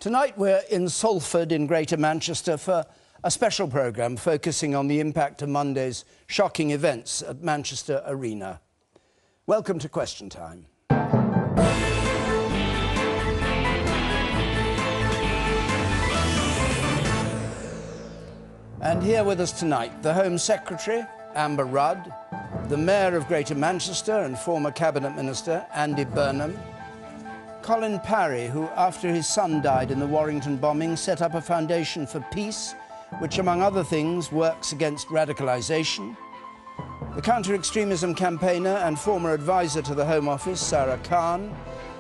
Tonight we're in Salford in Greater Manchester for a special programme focusing on the impact of Monday's shocking events at Manchester Arena. Welcome to Question Time. And here with us tonight, the Home Secretary, Amber Rudd, the Mayor of Greater Manchester and former Cabinet Minister, Andy Burnham, Colin Parry, who, after his son died in the Warrington bombing, set up a foundation for peace, which, among other things, works against radicalisation, the counter-extremism campaigner and former advisor to the Home Office, Sarah Khan,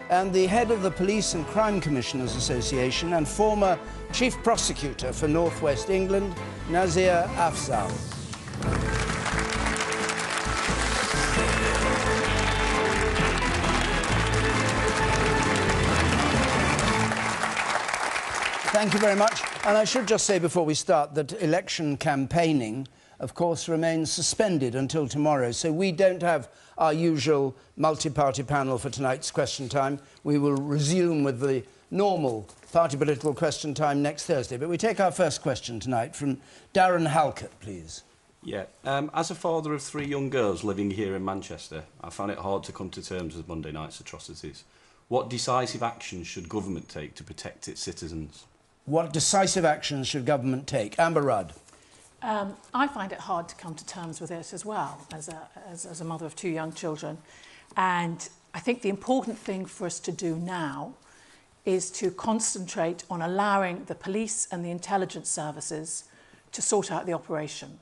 and the head of the Police and Crime Commissioners Association and former Chief Prosecutor for North West England, Nazir Afzal. Thank you very much. And I should just say before we start that election campaigning, of course, remains suspended until tomorrow. So we don't have our usual multi-party panel for tonight's Question Time. We will resume with the normal party political Question Time next Thursday. But we take our first question tonight from Darren Halkett, please. Yeah. As a father of 3 young girls living here in Manchester, I find it hard to come to terms with Monday night's atrocities. What decisive action should government take to protect its citizens? What decisive actions should government take? Amber Rudd. I find it hard to come to terms with it as well, as a mother of 2 young children. And I think the important thing for us to do now is to concentrate on allowing the police and the intelligence services to sort out the operation.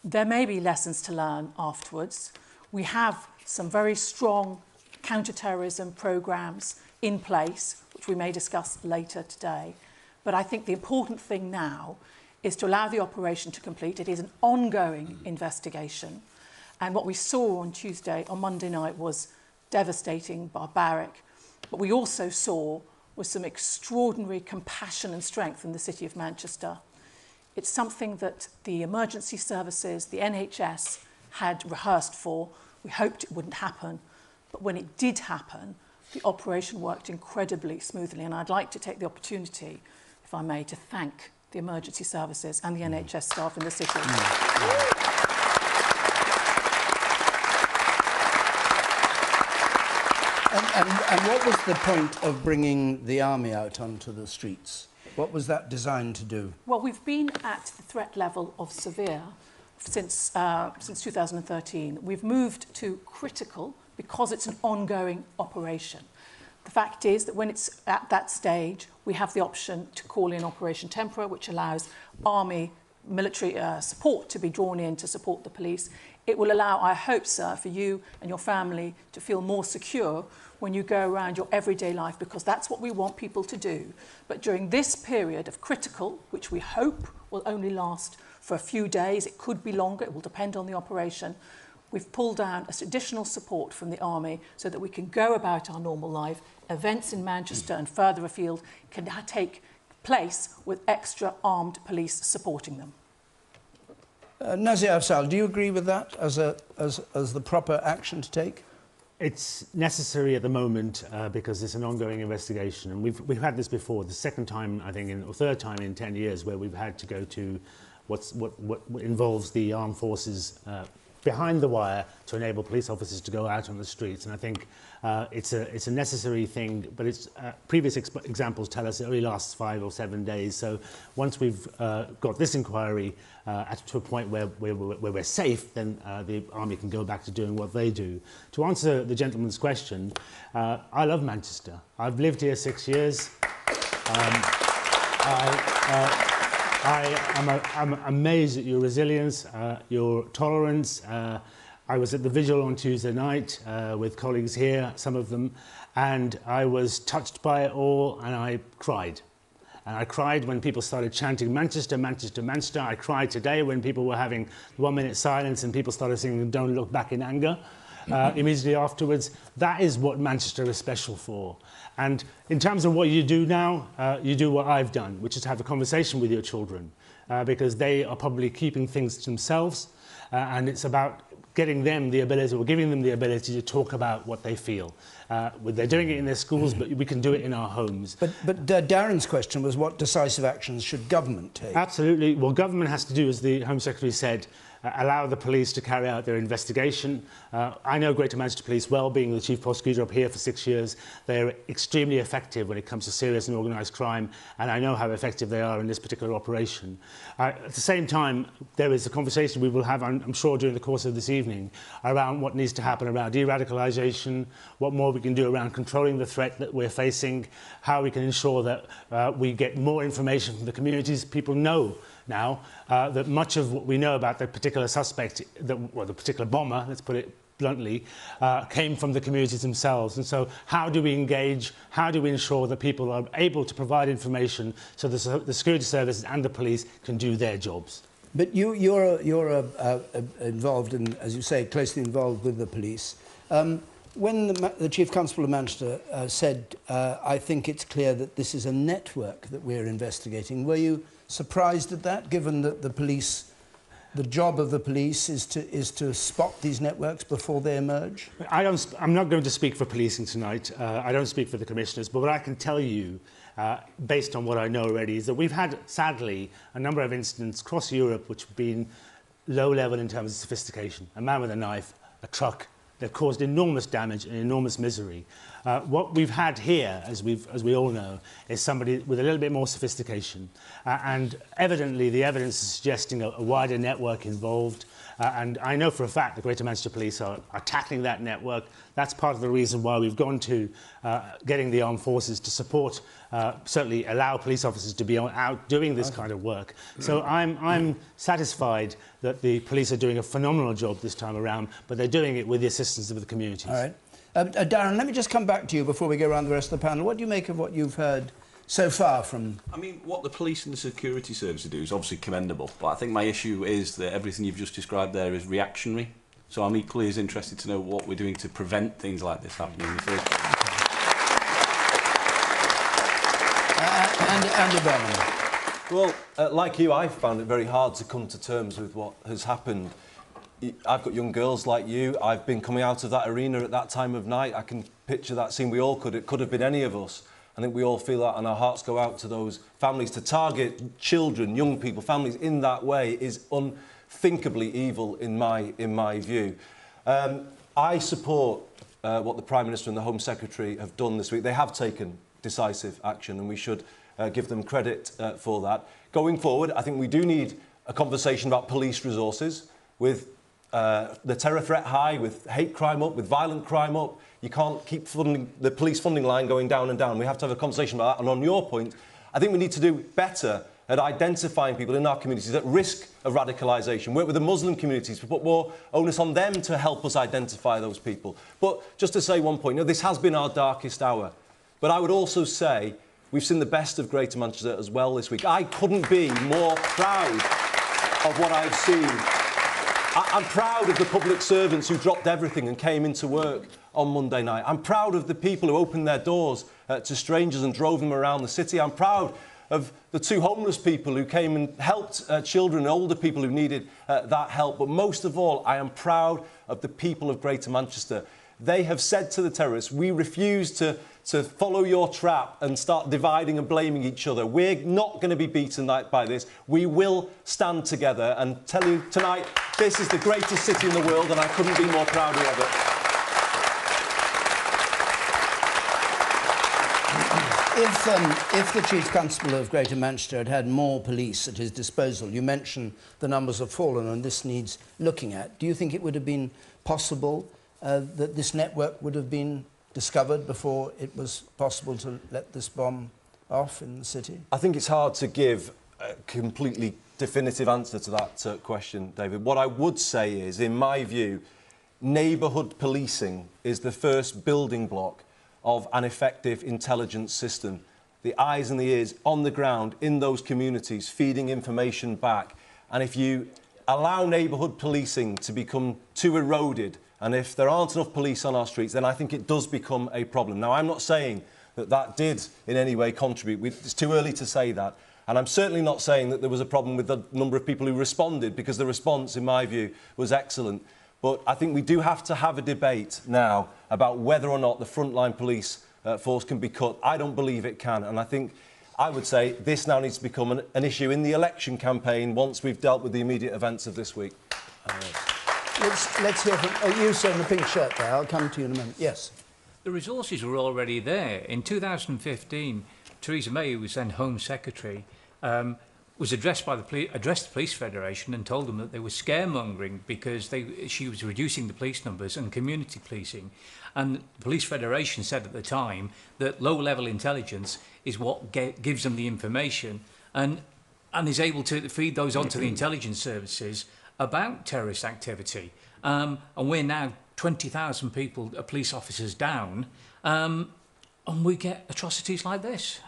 There may be lessons to learn afterwards. We have some very strong counter-terrorism programmes in place, which we may discuss later today. But I think the important thing now is to allow the operation to complete. It is an ongoing investigation. And what we saw on Monday night was devastating, barbaric. But we also saw was some extraordinary compassion and strength in the City of Manchester. It's something that the emergency services, the NHS, had rehearsed for. We hoped it wouldn't happen. But when it did happen, the operation worked incredibly smoothly. And I'd like to take the opportunity, if I may, to thank the emergency services and the NHS staff in the city. And what was the point of bringing the army out onto the streets? What was that designed to do? Well, we've been at the threat level of severe since 2013. We've moved to critical because it's an ongoing operation. The fact is that when it's at that stage, we have the option to call in Operation Tempora, which allows army military support to be drawn in to support the police. It will allow, I hope, sir, for you and your family to feel more secure when you go around your everyday life, because that's what we want people to do. But during this period of critical, which we hope will only last for a few days, it could be longer, it will depend on the operation, we've pulled down additional support from the army so that we can go about our normal life. Events in Manchester and further afield can take place with extra armed police supporting them. Nazir Afzal, do you agree with that as the proper action to take? It's necessary at the moment because it's an ongoing investigation, and we've had this before. The second time, I think, or third time in 10 years, where we've had to go to what involves the armed forces behind the wire to enable police officers to go out on the streets. And I think it's a necessary thing, but previous examples tell us it only lasts 5 or 7 days. So once we've got this inquiry to a point where we're safe, then the army can go back to doing what they do. To answer the gentleman's question, I love Manchester. I've lived here 6 years. I'm amazed at your resilience, your tolerance. I was at the vigil on Tuesday night with colleagues here, some of them, and I was touched by it all, and I cried. And I cried when people started chanting Manchester, Manchester, Manchester. I cried today when people were having 1-minute silence and people started singing Don't Look Back in Anger. Immediately afterwards. That is what Manchester is special for. And in terms of what you do now, you do what I've done, which is to have a conversation with your children, because they are probably keeping things to themselves, and it's about getting them the ability, or giving them the ability to talk about what they feel. They're doing it in their schools, but we can do it in our homes. But Darren's question was, what decisive actions should government take? Absolutely. What government has to do, as the Home Secretary said, allow the police to carry out their investigation. I know Greater Manchester Police well, being the Chief Prosecutor up here for 6 years. They're extremely effective when it comes to serious and organised crime, and I know how effective they are in this particular operation. At the same time, there is a conversation we will have, I'm sure, during the course of this evening, around what needs to happen around de-radicalisation, what more we can do around controlling the threat that we're facing, how we can ensure that we get more information from the communities. People know now that much of what we know about the particular suspect, the particular bomber, let's put it bluntly, came from the communities themselves. And so how do we engage, how do we ensure that people are able to provide information so the security services and the police can do their jobs? But you're involved in, as you say, closely involved with the police. When the Chief Constable of Manchester said, I think it's clear that this is a network that we're investigating, were you surprised at that, given that the job of the police is to spot these networks before they emerge? I'm not going to speak for policing tonight. I don't speak for the commissioners, but what I can tell you, based on what I know already, is that we've had, sadly, a number of incidents across Europe which have been low level in terms of sophistication. A man with a knife, a truck. They've caused enormous damage and enormous misery. What we've had here, as we all know, is somebody with a little bit more sophistication. And evidently, the evidence is suggesting a wider network involved. And I know for a fact the Greater Manchester Police are tackling that network. That's part of the reason why we've gone to getting the armed forces to support, certainly allow police officers to be out doing this kind of work. So I'm satisfied that the police are doing a phenomenal job this time around, but they're doing it with the assistance of the communities. All right. Darren, let me just come back to you before we go around the rest of the panel. What do you make of what you've heard so far from... I mean, what the police and the security services do is obviously commendable, but I think my issue is that everything you've just described there is reactionary. So I'm equally as interested to know what we're doing to prevent things like this happening in the first place. Andy Burnham. Well, like you, I found it very hard to come to terms with what has happened. I've got young girls like you. I've been coming out of that arena at that time of night. I can picture that scene. We all could. It could have been any of us. I think we all feel that, and our hearts go out to those families. To target children, young people, families in that way is unthinkably evil in my view. I support what the Prime Minister and the Home Secretary have done this week. They have taken decisive action, and we should give them credit for that. Going forward, I think we do need a conversation about police resources. With the terror threat high, with hate crime up, with violent crime up, you can't keep funding the police funding line going down and down. We have to have a conversation about that. And on your point, I think we need to do better at identifying people in our communities at risk of radicalisation. Work with the Muslim communities to put more onus on them to help us identify those people. But just to say one point, this has been our darkest hour. But I would also say we've seen the best of Greater Manchester as well this week. I couldn't be more proud of what I've seen. I'm proud of the public servants who dropped everything and came into work on Monday night. I'm proud of the people who opened their doors to strangers and drove them around the city. I'm proud of the 2 homeless people who came and helped children and older people who needed that help. But most of all, I am proud of the people of Greater Manchester. They have said to the terrorists, we refuse to follow your trap and start dividing and blaming each other. We're not going to be beaten by this. We will stand together and tell you tonight, this is the greatest city in the world, and I couldn't be more proud of it. If the Chief Constable of Greater Manchester had had more police at his disposal, you mentioned the numbers have fallen and this needs looking at, do you think it would have been possible that this network would have been discovered before it was possible to let this bomb off in the city? I think it's hard to give a completely definitive answer to that question, David. What I would say is, in my view, neighbourhood policing is the first building block of an effective intelligence system. The eyes and the ears on the ground in those communities, feeding information back. And if you allow neighbourhood policing to become too eroded, and if there aren't enough police on our streets, then I think it does become a problem. Now, I'm not saying that did in any way contribute. It's too early to say that. And I'm certainly not saying that there was a problem with the number of people who responded, because the response, in my view, was excellent. But I think we do have to have a debate now about whether or not the frontline police force can be cut. I don't believe it can, and I would say this now needs to become an issue in the election campaign once we've dealt with the immediate events of this week. Let's hear from... Oh, you, sir, in the pink shirt there. I'll come to you in a minute. Yes. The resources were already there. In 2015, Theresa May, who was then Home Secretary, was addressed the Police Federation and told them that they were scaremongering because she was reducing the police numbers and community policing. And the Police Federation said at the time that low-level intelligence is what gives them the information and is able to feed those onto the intelligence services about terrorist activity. And we're now 20,000 people, police officers down, and we get atrocities like this.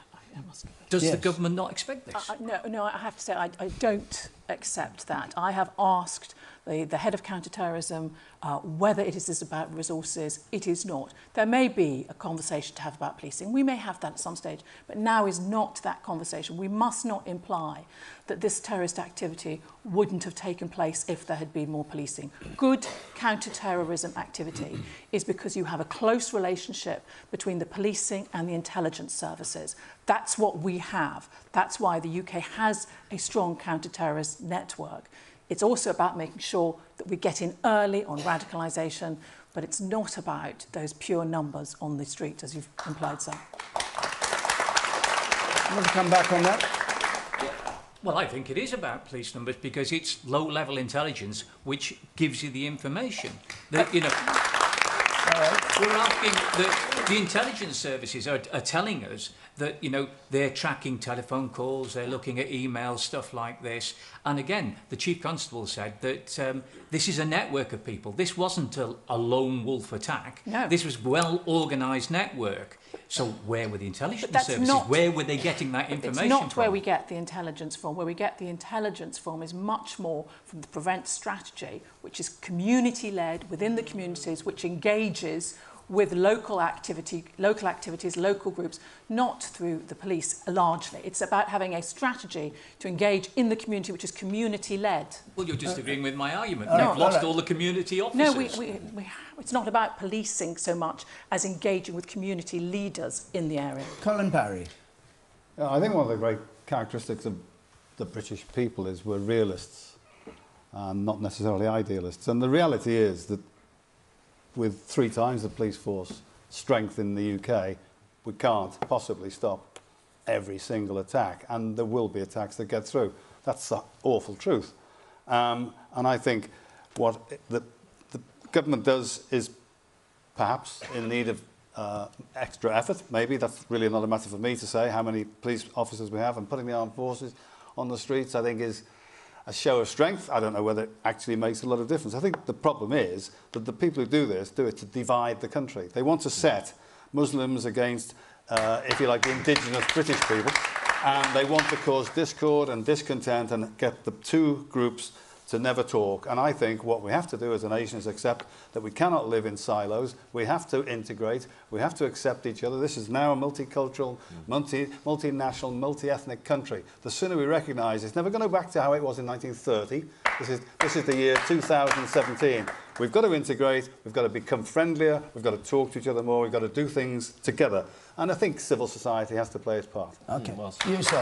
Does the government not expect this? No, I have to say I don't accept that. I have asked the head of counter-terrorism whether it is about resources. It is not. There may be a conversation to have about policing. We may have that at some stage, but now is not that conversation. We must not imply that this terrorist activity wouldn't have taken place if there had been more policing. Good counter-terrorism activity is because you have a close relationship between the policing and the intelligence services. That's what we have. That's why the UK has a strong counter-terrorist network. It's also about making sure that we get in early on radicalisation, but it's not about those pure numbers on the street, as you've implied, sir. I want to come back on that. Well, I think it is about police numbers because it's low-level intelligence which gives you the information. That, you know, we're asking the intelligence services are telling us that, you know, they're tracking telephone calls, they're looking at emails, stuff like this. And again, the Chief Constable said that this is a network of people. This wasn't a lone wolf attack. No. This was well-organised network. So where were the intelligence services? Where were they getting that information from? It's not where we get the intelligence from. Where we get the intelligence from is much more from the Prevent strategy, which is community-led within the communities, which engages with local activities, local groups, not through the police largely. It's about having a strategy to engage in the community, which is community-led. Well, you're disagreeing with my argument. We've lost all the community officers. No, it's not about policing so much as engaging with community leaders in the area. Colin Parry. I think one of the great characteristics of the British people is we're realists and not necessarily idealists. And the reality is that with 3 times the police force strength in the UK, we can't possibly stop every single attack, and there will be attacks that get through. That's the awful truth. And I think what the government does is perhaps in need of extra effort. Maybe that's really not a matter for me to say how many police officers we have, and putting the armed forces on the streets, I think, is a show of strength. I don't know whether it actually makes a lot of difference. I think the problem is that the people who do this do it to divide the country. They want to set Muslims against, if you like, the indigenous British people, and they want to cause discord and discontent and get the two groups to never talk. And I think what we have to do as a nation is accept that we cannot live in silos. We have to integrate. We have to accept each other. This is now a multicultural, multinational, multi-ethnic country. The sooner we recognise it's never going to go back to how it was in 1930. This is the year 2017. We've got to integrate. We've got to become friendlier. We've got to talk to each other more. We've got to do things together. And I think civil society has to play its part. Okay. You say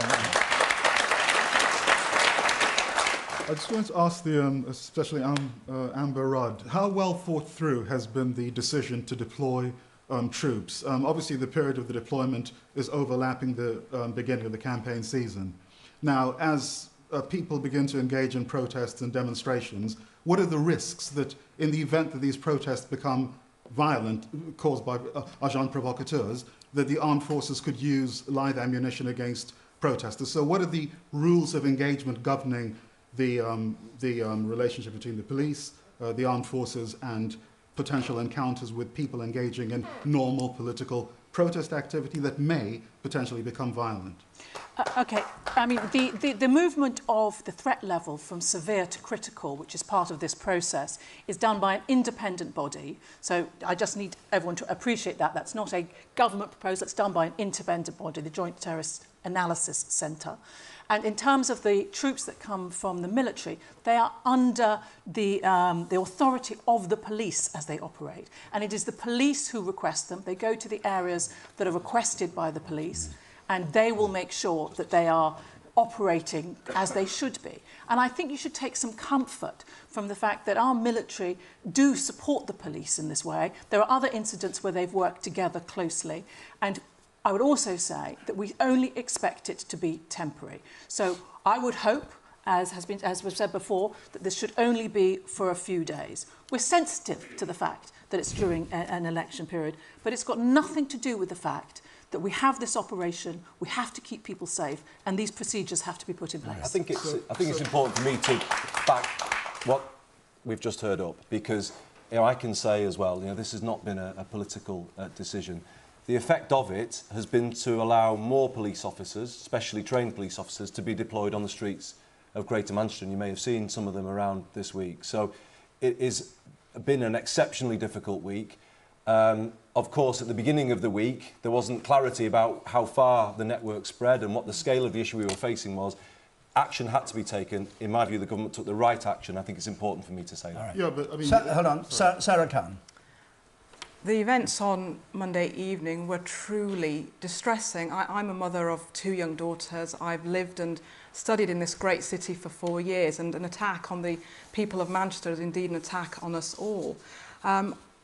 I just want to ask especially Amber Rudd, how well thought through has been the decision to deploy troops? Obviously, the period of the deployment is overlapping the beginning of the campaign season. Now, as people begin to engage in protests and demonstrations, what are the risks that in the event that these protests become violent, caused by agents provocateurs, that the armed forces could use live ammunition against protesters? So what are the rules of engagement governing the relationship between the police, the armed forces, and potential encounters with people engaging in normal political protest activity that may potentially become violent? Okay, I mean, the movement of the threat level from severe to critical, which is part of this process, is done by an independent body. So I just need everyone to appreciate that. That's not a government proposal, it's done by an independent body, the Joint Terrorist Analysis Centre. And in terms of the troops that come from the military, they are under the authority of the police as they operate. And it is the police who request them. They go to the areas that are requested by the police, and they will make sure that they are operating as they should be. And I think you should take some comfort from the fact that our military do support the police in this way. There are other incidents where they've worked together closely, and I would also say that we only expect it to be temporary. So I would hope, as was said before, that this should only be for a few days. We're sensitive to the fact that it's during an election period, but it's got nothing to do with the fact that we have this operation, we have to keep people safe, and these procedures have to be put in place. I think it's important for me to back what we've just heard up, because I can say as well, this has not been a political decision. The effect of it has been to allow more police officers, specially trained police officers, to be deployed on the streets of Greater Manchester, and you may have seen some of them around this week. So it has been an exceptionally difficult week. Of course, at the beginning of the week, there wasn't clarity about how far the network spread and what the scale of the issue we were facing was. Action had to be taken. In my view, the government took the right action. I think it's important for me to say that. Right. Yeah, but I mean... Hold on, Sarah Khan. The events on Monday evening were truly distressing. I'm a mother of 2 young daughters. I've lived and studied in this great city for 4 years, and an attack on the people of Manchester is indeed an attack on us all.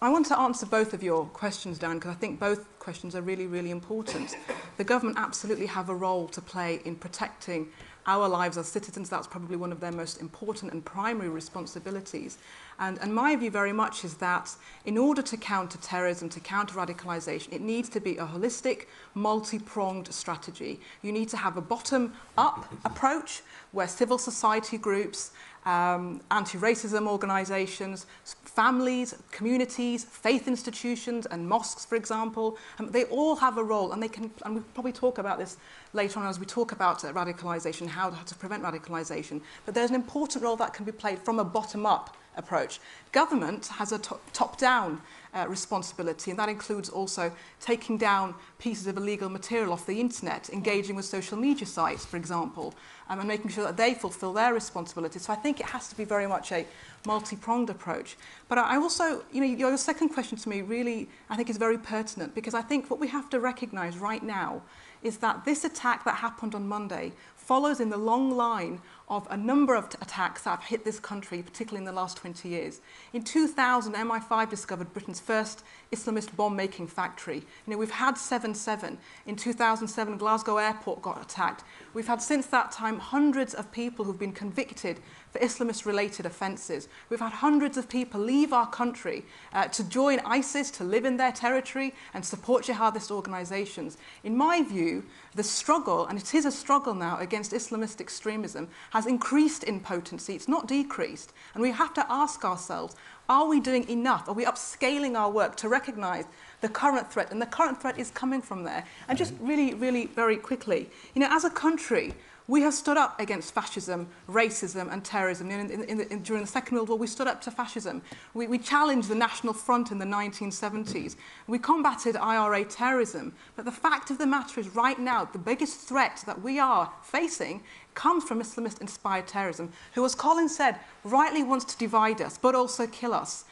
I want to answer both of your questions, Dan, because I think both questions are really, really important. The government absolutely have a role to play in protecting our lives as citizens. That's probably one of their most important and primary responsibilities. And my view very much is that in order to counter terrorism, to counter radicalisation, it needs to be a holistic, multi-pronged strategy. You need to have a bottom-up approach where civil society groups, anti-racism organisations, families, communities, faith institutions and mosques, for example, they all have a role, and we'll probably talk about this later on as we talk about radicalisation, how to prevent radicalisation, but there's an important role that can be played from a bottom-up approach. Government has a top-down responsibility, and that includes also taking down pieces of illegal material off the internet, engaging with social media sites, for example, and making sure that they fulfil their responsibilities. So I think it has to be very much a multi-pronged approach. But I also, your second question to me really, I think, is very pertinent, because I think what we have to recognise right now is that this attack that happened on Monday follows in the long line of a number of attacks that have hit this country, particularly in the last 20 years. In 2000, MI5 discovered Britain's first Islamist bomb-making factory. We've had 7/7. In 2007, Glasgow Airport got attacked. We've had, since that time, hundreds of people who've been convicted for Islamist-related offences. We've had hundreds of people leave our country to join ISIS, to live in their territory and support jihadist organisations. In my view, the struggle, and it is a struggle now against Islamist extremism, has increased in potency. It's not decreased. And we have to ask ourselves, are we doing enough? Are we upscaling our work to recognise the current threat? And the current threat is coming from there. And just really, really very quickly, as a country, we have stood up against fascism, racism and terrorism. During the Second World War, we stood up to fascism. We challenged the National Front in the 1970s. We combated IRA terrorism. But the fact of the matter is, right now, the biggest threat that we are facing comes from Islamist-inspired terrorism, who, as Colin said, rightly wants to divide us, but also kill us,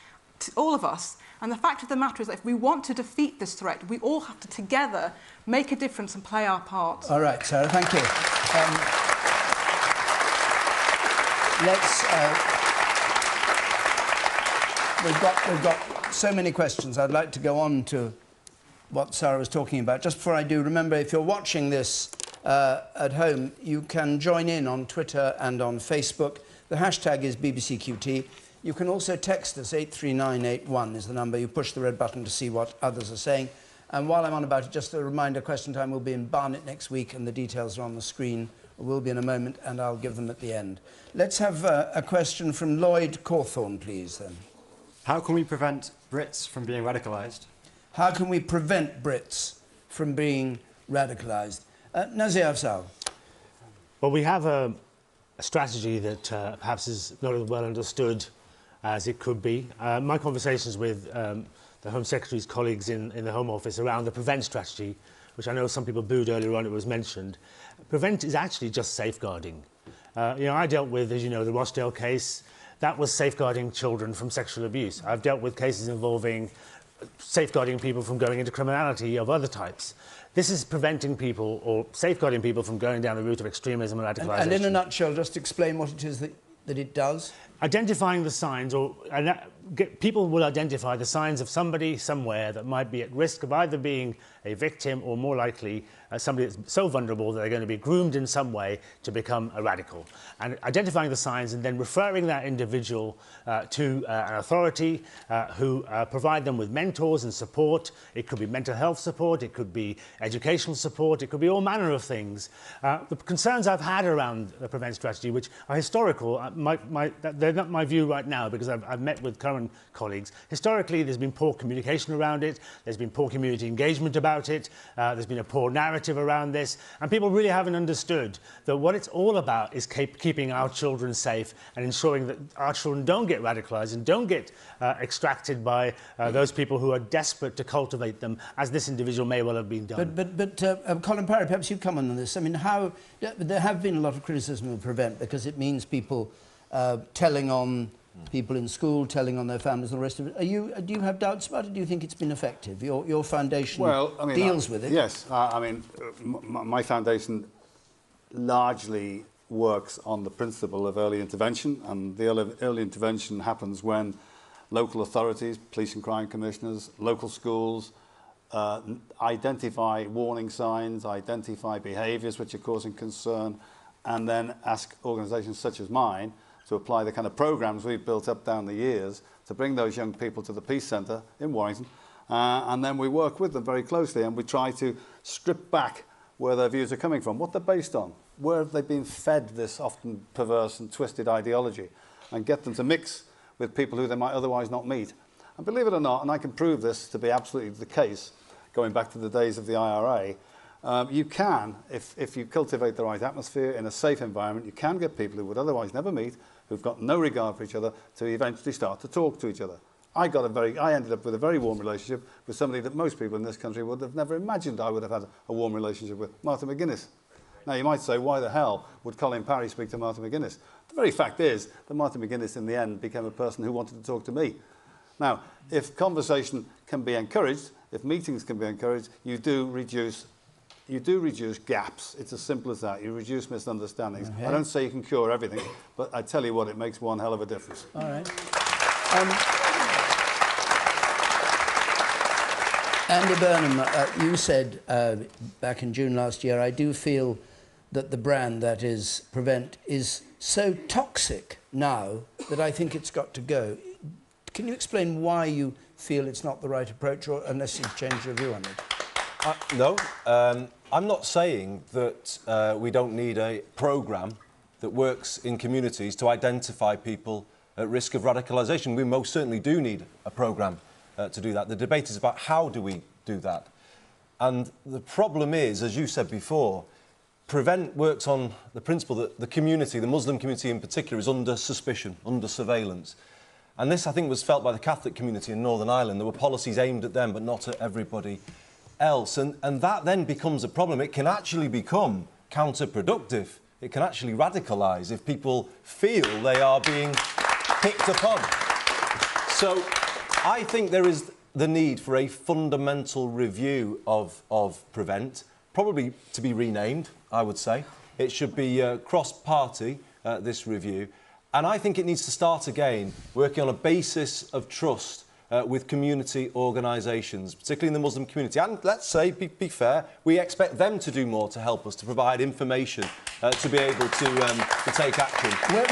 all of us. And the fact of the matter is that if we want to defeat this threat, we all have to together make a difference and play our part. All right, Sarah, thank you. We've got so many questions. I'd like to go on to what Sarah was talking about. Just before I do, remember, if you're watching this at home, you can join in on Twitter and on Facebook. The hashtag is BBCQT. You can also text us, 83981 is the number. You push the red button to see what others are saying. And while I'm on about it, just a reminder, Question Time will be in Barnet next week, and the details are on the screen. Will be in a moment, and I'll give them at the end. Let's have a question from Lloyd Cawthorne, please, then. How can we prevent Brits from being radicalised? How can we prevent Brits from being radicalised? Nazir Afzal. Well, we have a strategy that perhaps is not as well understood as it could be. My conversations with the Home Secretary's colleagues in the Home Office around the PREVENT strategy, which I know some people booed earlier on, it was mentioned. PREVENT is actually just safeguarding. You know, I dealt with, as you know, the Rochdale case. That was safeguarding children from sexual abuse. I've dealt with cases involving safeguarding people from going into criminality of other types. This is preventing people or safeguarding people from going down the route of extremism and radicalisation. And in a nutshell, just explain what it is that it does. Identifying the signs, people will identify the signs of somebody somewhere that might be at risk of either being a victim or, more likely, somebody that's so vulnerable that they're going to be groomed in some way to become a radical. And identifying the signs and then referring that individual to an authority who provide them with mentors and support. It could be mental health support, it could be educational support, it could be all manner of things. The concerns I've had around the PREVENT strategy, which are historical, they're not my view right now because I've met with current colleagues. Historically, there's been poor communication around it, there's been poor community engagement about it, there's been a poor narrative around this, and people really haven't understood that what it's all about is keeping our children safe and ensuring that our children don't get radicalised and don't get extracted by those people who are desperate to cultivate them, as this individual may well have been done. But Colin Parry, perhaps you come on this. I mean, there have been a lot of criticism of PREVENT because it means people telling on people in school, telling on their families and the rest of it. Do you have doubts about it? Do you think it's been effective? Your foundation deals with it. Yes. My foundation largely works on the principle of early intervention, and the early intervention happens when local authorities, police and crime commissioners, local schools, identify warning signs, identify behaviours which are causing concern, and then ask organisations such as mine to apply the kind of programmes we've built up down the years to bring those young people to the Peace Centre in Warrington. And then we work with them very closely and we try to strip back where their views are coming from, what they're based on, where have they been fed this often perverse and twisted ideology, and get them to mix with people who they might otherwise not meet. And believe it or not, and I can prove this to be absolutely the case, going back to the days of the IRA, you can, if you cultivate the right atmosphere in a safe environment, you can get people who would otherwise never meet, who've got no regard for each other, to eventually start to talk to each other. I ended up with a very warm relationship with somebody that most people in this country would have never imagined I would have had a warm relationship with, Martha McGuinness. Now, you might say, why the hell would Colin Parry speak to Martha McGuinness? The very fact is that Martha McGuinness, in the end, became a person who wanted to talk to me. Now, if conversation can be encouraged, if meetings can be encouraged, you do reduce gaps. It's as simple as that. You reduce misunderstandings. Okay. I don't say you can cure everything, but I tell you what, it makes one hell of a difference. All right. Andy Burnham, you said back in June last year, I do feel that the brand that is PREVENT is so toxic now that I think it's got to go. Can you explain why you feel it's not the right approach, or unless you've changed your view on it? No, I'm not saying that we don't need a programme that works in communities to identify people at risk of radicalisation. We most certainly do need a programme to do that. The debate is about how do we do that. And the problem is, as you said before, PREVENT works on the principle that the community, the Muslim community in particular, is under suspicion, under surveillance. And this, I think, was felt by the Catholic community in Northern Ireland. There were policies aimed at them, but not at everybody else. And that then becomes a problem. It can actually become counterproductive. It can actually radicalise if people feel they are being picked upon. So I think there is the need for a fundamental review of PREVENT, probably to be renamed, I would say. It should be cross-party, this review. And I think it needs to start again working on a basis of trust with community organisations, particularly in the Muslim community. And let's say, be fair, we expect them to do more to help us, to provide information, to be able to take action. Where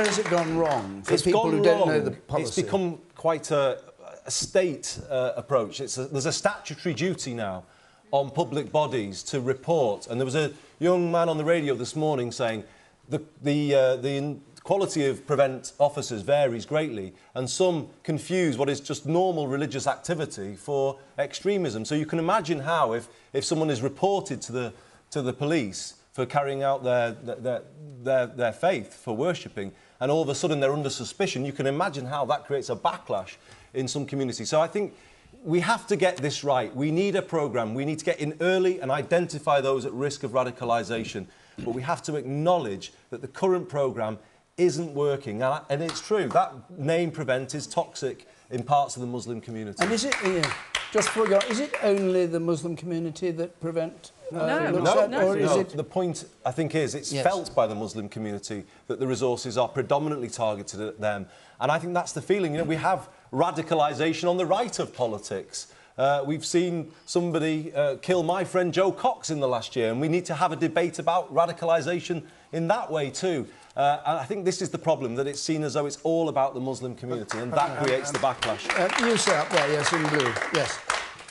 has it gone wrong for people who don't know the policy? It's become quite a state approach. There's a statutory duty now on public bodies to report. And there was a young man on the radio this morning saying the quality of PREVENT officers varies greatly, and some confuse what is just normal religious activity for extremism. So you can imagine how, if someone is reported to the police for carrying out their faith, for worshipping, and all of a sudden they're under suspicion. You can imagine how that creates a backlash in some communities. So I think we have to get this right. We need a programme. We need to get in early and identify those at risk of radicalisation. But we have to acknowledge that the current programme isn't working. And it's true, that name Prevent is toxic in parts of the Muslim community. And is it, just for your, is it only the Muslim community that Prevent looks at? Or is it... The point, I think, is it's felt by the Muslim community that the resources are predominantly targeted at them. And I think that's the feeling. You know, we have radicalisation on the right of politics. We've seen somebody kill my friend Joe Cox in the last year, and we need to have a debate about radicalisation in that way too. And I think this is the problem, that it's seen as though it's all about the Muslim community, and that creates the backlash. You say up there, yes, in blue, yes.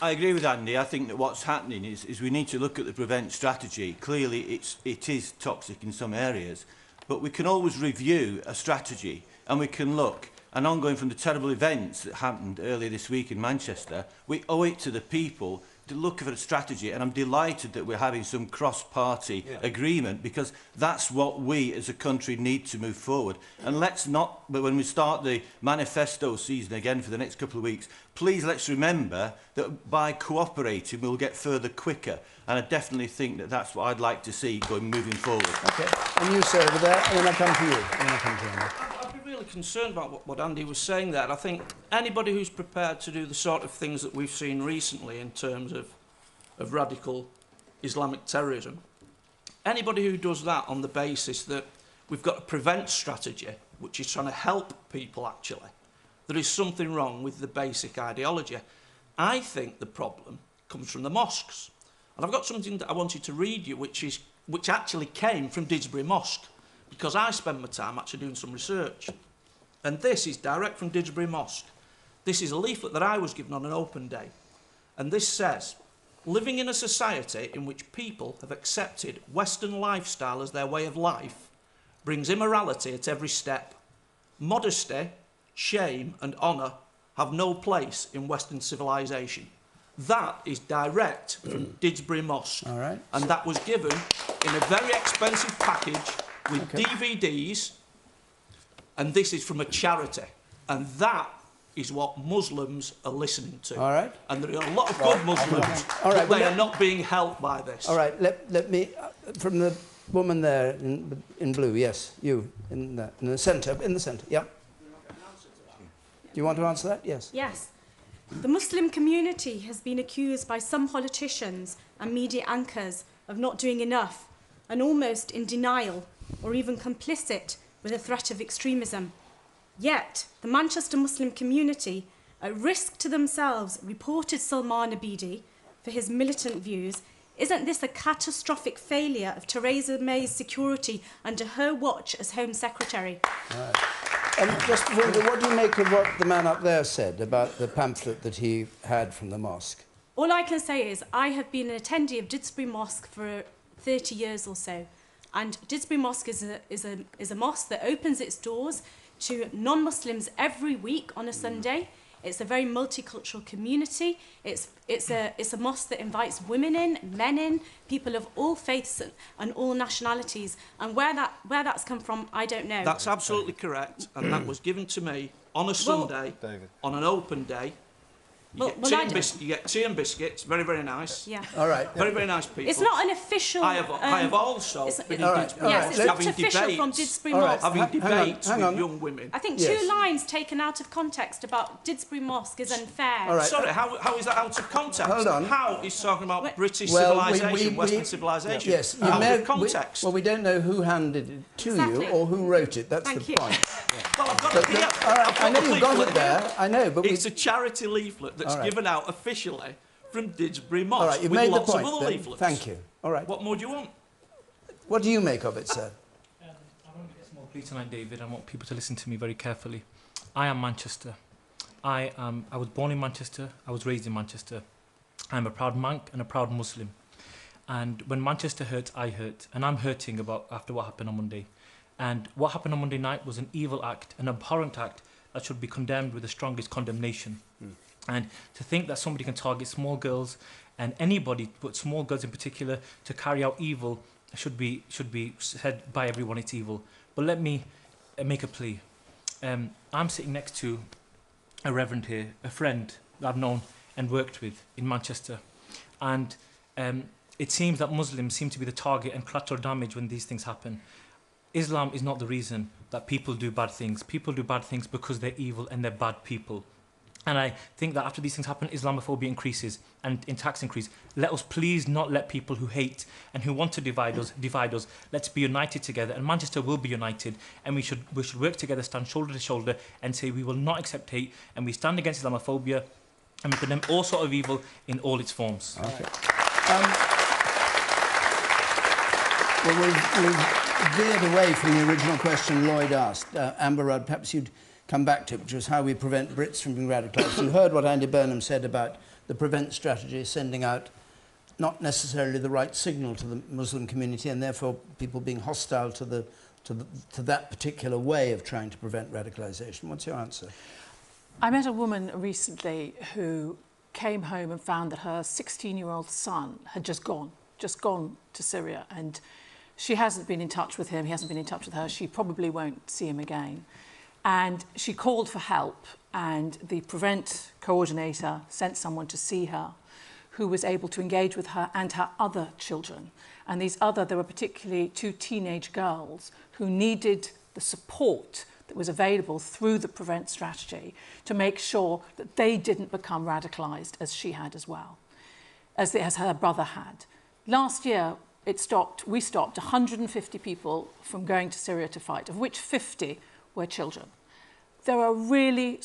I agree with Andy. I think that what's happening is we need to look at the Prevent strategy. Clearly, it is toxic in some areas, but we can always review a strategy, and we can look. And ongoing from the terrible events that happened earlier this week in Manchester, we owe it to the people to look at a strategy, and I'm delighted that we're having some cross-party agreement, because that's what we as a country need to move forward. And let's not, but when we start the manifesto season again for the next couple of weeks, please let's remember that by cooperating we'll get further quicker, and I definitely think that that's what I'd like to see moving forward. Okay, and you say over there, and then I come to you. I'd be really concerned about what Andy was saying there. I think anybody who's prepared to do the sort of things that we've seen recently in terms of radical Islamic terrorism, anybody who does that on the basis that we've got a Prevent strategy, which is trying to help people actually, there is something wrong with the basic ideology. I think the problem comes from the mosques. And I've got something that I wanted to read you, which actually came from Didsbury Mosque, because I spent my time actually doing some research. And this is direct from Didsbury Mosque. This is a leaflet that I was given on an open day. And this says, living in a society in which people have accepted Western lifestyle as their way of life brings immorality at every step. Modesty, shame and honour have no place in Western civilization. That is direct from Didsbury Mosque. All right. And that was given in a very expensive package with DVDs, and this is from a charity. And that is what Muslims are listening to. All right. And there are a lot of good Muslims, all right, but they are not being helped by this. All right, let me, from the woman there in blue, yes, you, in the centre, yep. Do you want to answer that? Yes. Yes. The Muslim community has been accused by some politicians and media anchors of not doing enough and almost in denial or even complicit with the threat of extremism. Yet, the Manchester Muslim community, at risk to themselves, reported Salman Abidi for his militant views. Isn't this a catastrophic failure of Theresa May's security under her watch as Home Secretary? Right. And just before, what do you make of what the man up there said about the pamphlet that he had from the mosque? All I can say is I have been an attendee of Didsbury Mosque for 30 years or so. And Didsbury Mosque is a mosque that opens its doors to non-Muslims every week on a Sunday. It's a very multicultural community. It's a mosque that invites women in, men in, people of all faiths and all nationalities. And where that's come from, I don't know. That's absolutely correct, and that was given to me on a Sunday, on an open day. You get tea and biscuits, very, very nice. Yeah. All right. Very, very nice people. It's not an official... I have also been in Didsbury Yes, it's not official from Didsbury Mosque. Having debates with young women. I think two lines taken out of context about Didsbury Mosque is unfair. All right. Sorry, how is that out of context? Hold on. How is talking about British civilisation, Western civilisation? Yes. Out of context. Well, we don't know who handed it to you or who wrote it. That's the point. Well, I've got it here. All right, I know you've got it there. I know, but it's a charity leaflet that's given out officially from Didsbury Mosque. All right, you've with made lots the point. of other leaflets. Thank you. All right. What more do you want? What do you make of it, sir? I want to get a small plea tonight, David. I want people to listen to me very carefully. I am Manchester. I was born in Manchester. I was raised in Manchester. I'm a proud monk and a proud Muslim. And when Manchester hurts, I hurt. And I'm hurting after what happened on Monday. And what happened on Monday night was an evil act, an abhorrent act that should be condemned with the strongest condemnation. And to think that somebody can target small girls and anybody, but small girls in particular, to carry out evil should be said by everyone it's evil. But let me make a plea. I'm sitting next to a reverend here, a friend that I've known and worked with in Manchester, and it seems that Muslims seem to be the target and collateral damage when these things happen. Islam is not the reason that people do bad things. People do bad things because they're evil and they're bad people. And I think that after these things happen, Islamophobia increases and attacks increase. Let us please not let people who hate and who want to divide us. Let's be united together, and Manchester will be united, and we should work together, stand shoulder to shoulder, and say we will not accept hate, and we stand against Islamophobia, and we condemn all sort of evil in all its forms. Okay. Well, we've veered away from the original question Lloyd asked. Amber Rudd, perhaps you'd come back to it, which was how we prevent Brits from being radicalised. You heard what Andy Burnham said about the prevent strategy, sending out not necessarily the right signal to the Muslim community, and therefore people being hostile to that particular way of trying to prevent radicalisation. What's your answer? I met a woman recently who came home and found that her 16-year-old son had just gone to Syria, and she hasn't been in touch with him, he hasn't been in touch with her, she probably won't see him again. And she called for help, and the Prevent coordinator sent someone to see her who was able to engage with her and her other children. And there were particularly 2 teenage girls who needed the support that was available through the Prevent strategy to make sure that they didn't become radicalised as she had as well, as her brother had. Last year, we stopped 150 people from going to Syria to fight, of which 50 were children. There's really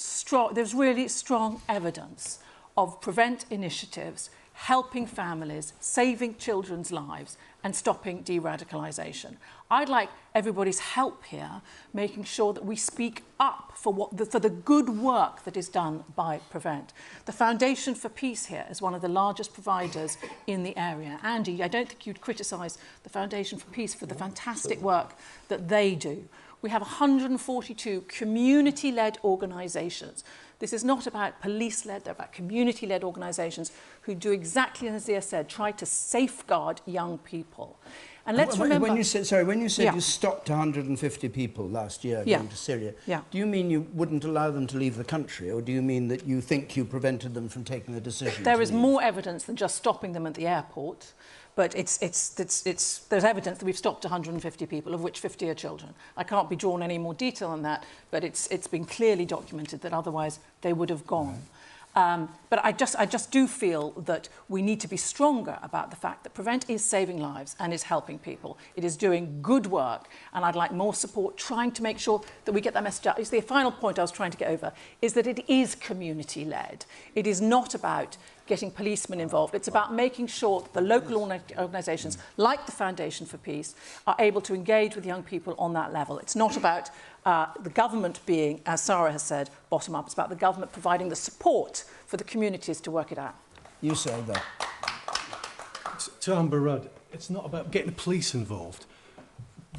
strong evidence of Prevent initiatives helping families, saving children's lives and stopping de-radicalisation. I'd like everybody's help here, making sure that we speak up for the good work that is done by Prevent. The Foundation for Peace here is one of the largest providers in the area. Andy, I don't think you'd criticise the Foundation for Peace for the fantastic work that they do. We have 142 community-led organisations. This is not about police-led, they're about community-led organisations who do exactly as Zia said, try to safeguard young people. And let's remember... When you said you stopped 150 people last year going to Syria, do you mean you wouldn't allow them to leave the country, or do you mean that you think you prevented them from taking the decision? There is more evidence than just stopping them at the airport. But there's evidence that we've stopped 150 people, of which 50 are children. I can't be drawn any more detail on that, but it's been clearly documented that otherwise they would have gone. But I just do feel that we need to be stronger about the fact that Prevent is saving lives and is helping people. It is doing good work, and I'd like more support, trying to make sure that we get that message out. It's the final point I was trying to get over, is that it is community-led. It is not about getting policemen involved. It's about making sure that the local organisations, like the Foundation for Peace, are able to engage with young people on that level. It's not about the government being, as Sarah has said, bottom-up. It's about the government providing the support for the communities to work it out. You said that. To Amber Rudd, it's not about getting the police involved.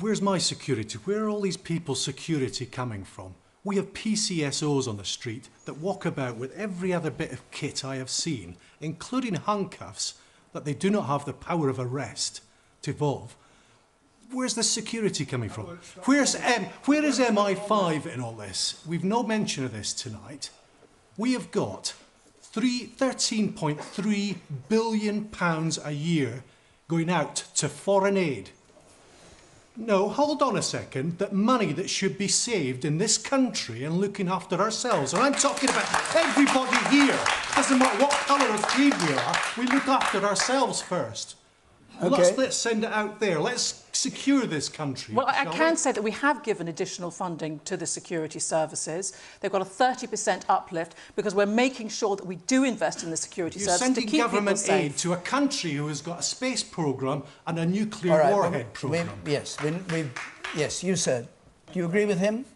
Where's my security? Where are all these people's security coming from? We have PCSOs on the street that walk about with every other bit of kit I have seen, including handcuffs, that they do not have the power of arrest to evolve. Where's the security coming from? Where is MI5 in all this? We've no mention of this tonight. We have got £13.3 billion a year going out to foreign aid. No, hold on a second, that money that should be saved in this country and looking after ourselves. And I'm talking about everybody here. Doesn't matter what colour of creed we are, we look after ourselves first. Okay. Let's send it out there. Let's secure this country. Well, I can say that we have given additional funding to the security services. They've got a 30% uplift because we're making sure that we do invest in the security services to keep people safe. You're sending government aid to a country who has got a space programme and a nuclear warhead programme. Yes, you said. Do you agree with him?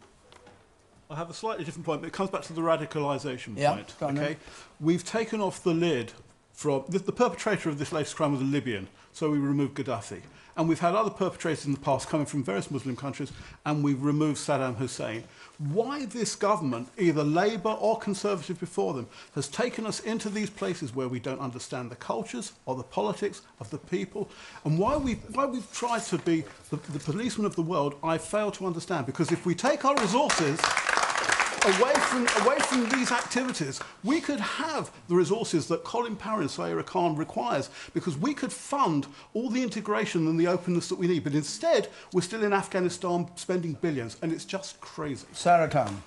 I have a slightly different point, but it comes back to the radicalisation point. Go on, okay, we've taken off the lid from the perpetrator of this latest crime was a Libyan, so we removed Gaddafi. and we've had other perpetrators in the past coming from various Muslim countries, and we've removed Saddam Hussein. Why this government, either Labour or Conservative before them, has taken us into these places where we don't understand the cultures or the politics of the people, and why we've tried to be the policeman of the world, I fail to understand. Because if we take our resources away from these activities, we could have the resources that Colin Parry and Sayera Khan requires, because we could fund all the integration and the openness that we need. But instead, we're still in Afghanistan spending billions, and it's just crazy. Sayera Khan.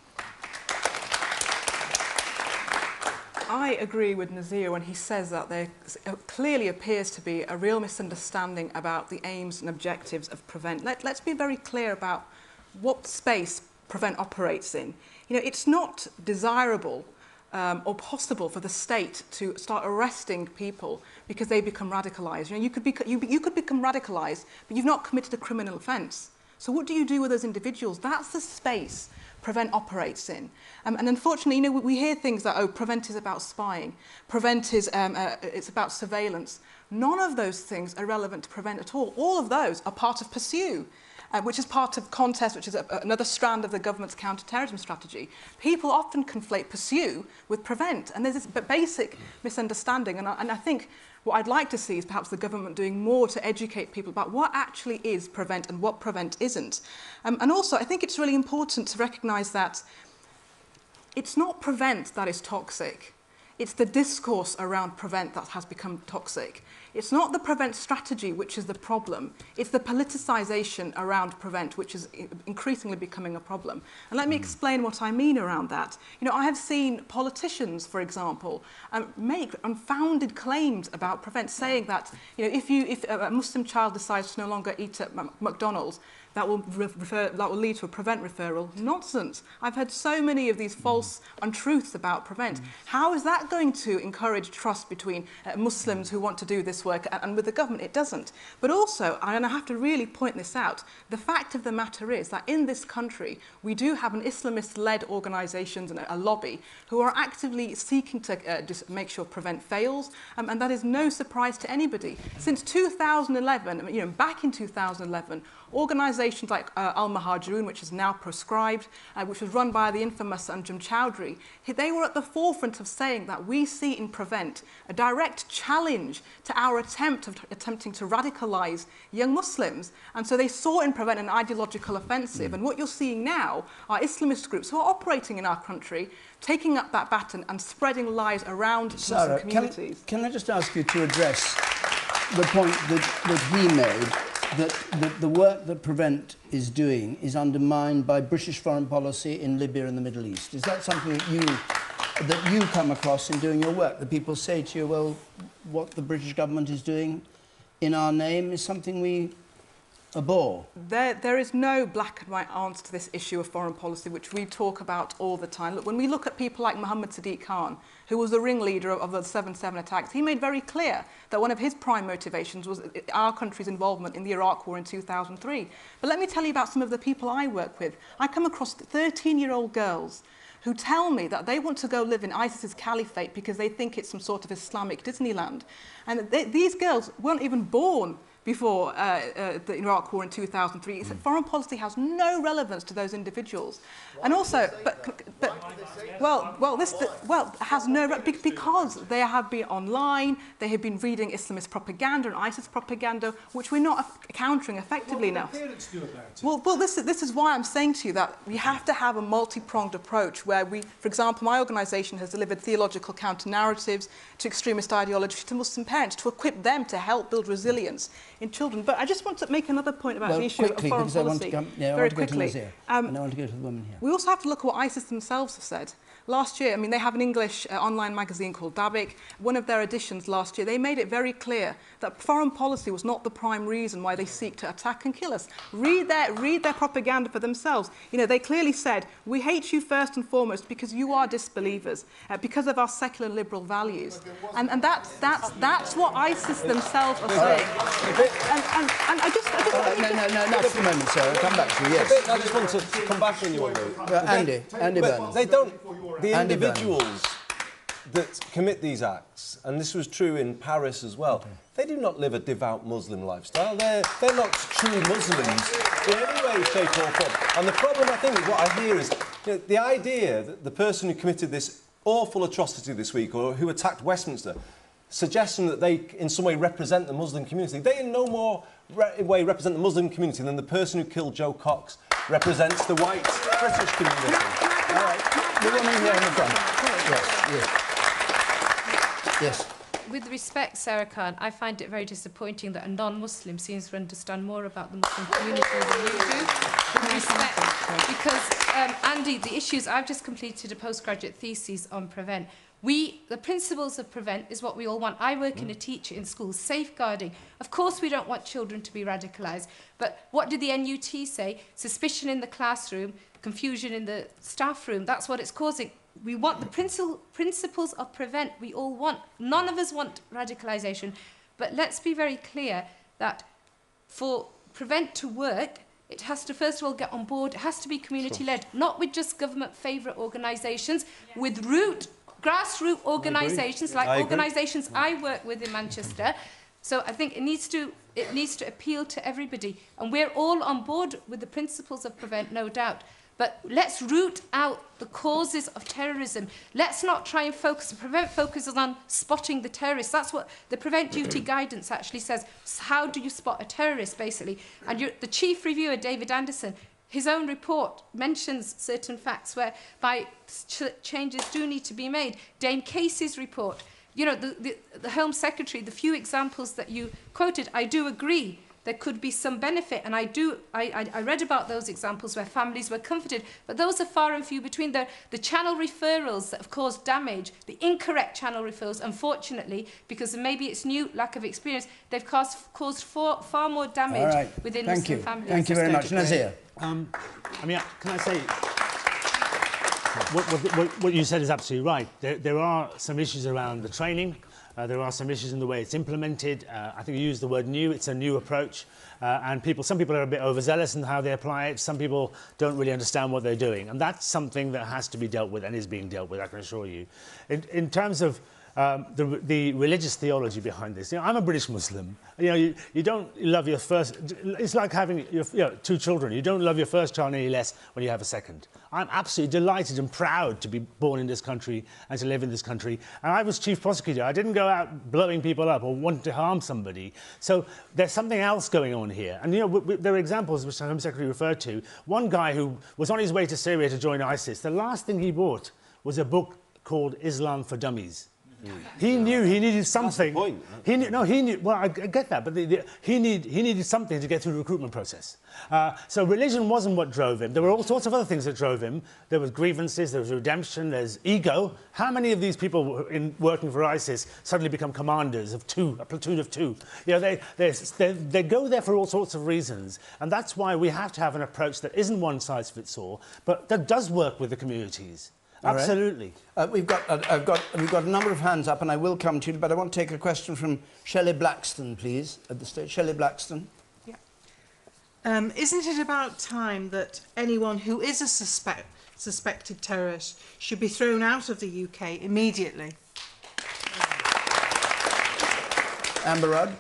I agree with Nazir when he says that there clearly appears to be a real misunderstanding about the aims and objectives of Prevent. Let's be very clear about what space Prevent operates in. You know, it's not desirable or possible for the state to start arresting people because they become radicalised. You know, you could become radicalised, but you've not committed a criminal offence. So what do you do with those individuals? That's the space Prevent operates in. And unfortunately, you know, we hear things that, oh, Prevent is about spying, Prevent is it's about surveillance. None of those things are relevant to Prevent at all. All of those are part of Pursue, which is part of Contest, which is another strand of the government's counter-terrorism strategy. People often conflate Pursue with Prevent, and there's this basic misunderstanding. And I think what I'd like to see is perhaps the government doing more to educate people about what actually is Prevent and what Prevent isn't. And also, I think it's really important to recognise that it's not Prevent that is toxic. It's the discourse around Prevent that has become toxic. It's not the Prevent strategy which is the problem. It's the politicisation around Prevent which is increasingly becoming a problem. And let me explain what I mean around that. You know, I have seen politicians, for example, make unfounded claims about Prevent, saying that, you know, if a Muslim child decides to no longer eat at McDonald's, that will lead to a Prevent referral. Nonsense. I've heard so many of these false untruths about Prevent. How is that going to encourage trust between Muslims who want to do this work and with the government? It doesn't. But also, and I have to really point this out, the fact of the matter is that in this country, we do have an Islamist-led organisations and a lobby who are actively seeking to just make sure Prevent fails, and that is no surprise to anybody. Since 2011, you know, back in 2011, organisations like Al-Muhajirun, which is now proscribed, which was run by the infamous Anjum Chowdhury, they were at the forefront of saying that we see in Prevent a direct challenge to our attempting to radicalise young Muslims. And so they saw in Prevent an ideological offensive. And what you're seeing now are Islamist groups who are operating in our country, taking up that baton and spreading lies around Muslim communities. Can I just ask you to address the point that he made, that the work that Prevent is doing is undermined by British foreign policy in Libya and the Middle East? Is that something that you come across in doing your work? That people say to you, well, what the British government is doing in our name is something we abhor? There is no black and white answer to this issue of foreign policy, which we talk about all the time. Look, when we look at people like Mohammed Sadiq Khan, who was the ringleader of the 7/7 attacks, he made very clear that one of his prime motivations was our country's involvement in the Iraq War in 2003. But let me tell you about some of the people I work with. I come across 13-year-old girls who tell me that they want to go live in ISIS's caliphate because they think it's some sort of Islamic Disneyland. And these girls weren't even born before the Iraq War in 2003. Foreign policy has no relevance to those individuals. And also, has no, because they have been online, they have been reading Islamist propaganda and ISIS propaganda, which we're not countering effectively enough. What parents do about it? Well, this is why I'm saying to you that we have to have a multi-pronged approach where we, for example, my organisation has delivered theological counter-narratives to extremist ideology to Muslim parents to equip them to help build resilience in children. But I just want to make another point about the issue of foreign policy. Very quickly. I want to go to the woman here. We also have to look at what ISIS themselves have said. Last year, I mean, they have an English online magazine called Dabik. One of their editions last year, they made it very clear that foreign policy was not the prime reason why they seek to attack and kill us. Read their propaganda for themselves. You know, they clearly said, we hate you first and foremost because you are disbelievers, because of our secular liberal values. And that's what ISIS themselves are saying. And I just not for the moment, sir. I'll come back to you, yes. I just want to come back on you on that. Andy Burnham. They don't, the individuals that commit these acts, and this was true in Paris as well, they do not live a devout Muslim lifestyle. They're not true Muslims in any way, shape or form. And the problem, I think, is what I hear is the idea that the person who committed this awful atrocity this week, or who attacked Westminster, suggesting that they in some way represent the Muslim community. They in no more way represent the Muslim community than the person who killed Joe Cox represents the white British community. All right. The woman here in the front. Yes. With respect, Sarah Khan, I find it very disappointing that a non-Muslim seems to understand more about the Muslim community than you do. With respect, because, Andy, the issues, I've just completed a postgraduate thesis on Prevent. The principles of Prevent is what we all want. I work in a teacher in schools, safeguarding. Of course we don't want children to be radicalised, but what did the NUT say? Suspicion in the classroom, confusion in the staff room, that's what it's causing. We want the principles of Prevent, we all want. None of us want radicalisation, but let's be very clear that for Prevent to work, it has to first of all get on board, it has to be community-led, not with just government favourite organisations, with grassroots organisations like organisations I work with in Manchester. So I think it needs to appeal to everybody, and we're all on board with the principles of Prevent, no doubt. But let's root out the causes of terrorism. Let's not try and focus. Prevent focuses on spotting the terrorists. That's what the Prevent Duty guidance actually says. How do you spot a terrorist, basically? And the chief reviewer, David Anderson, his own report mentions certain facts whereby changes do need to be made. Dame Casey's report, you know, the Home Secretary, the few examples that you quoted, I do agree. There could be some benefit, and I read about those examples where families were comforted, but those are far and few between. The channel referrals that have caused damage, the incorrect channel referrals, unfortunately, because maybe it's new lack of experience, they've caused far more damage within Muslim families. Thank you very much. Nazir. I mean, can I say, what you said is absolutely right. There are some issues around the training. There are some issues in the way it's implemented. I think you used the word new. It's a new approach. And some people are a bit overzealous in how they apply it. Some people don't really understand what they're doing. And that's something that has to be dealt with and is being dealt with, I can assure you. In terms of the religious theology behind this. I'm a British Muslim. You don't love your first... It's like having two children. You don't love your first child any less when you have a second. I'm absolutely delighted and proud to be born in this country and to live in this country. And I was chief prosecutor. I didn't go out blowing people up or wanting to harm somebody. So there's something else going on here. And, there are examples which the Home Secretary referred to. One guy who was on his way to Syria to join ISIS, the last thing he bought was a book called Islam for Dummies. He knew he needed something. That's the point. He knew. Well, I get that, but he needed something to get through the recruitment process. So religion wasn't what drove him. There were all sorts of other things that drove him. There was grievances, there was redemption, there's ego. How many of these people working for ISIS suddenly become commanders of a platoon of two? They go there for all sorts of reasons, and that's why we have to have an approach that isn't one size fits all, but that does work with the communities. Absolutely. We've got a number of hands up, and I will come to you, but I want to take a question from Shelley Blackstone, please, at the stage. Shelley Blackstone. Yeah. Isn't it about time that anyone who is a suspected terrorist should be thrown out of the UK immediately? Amber Rudd.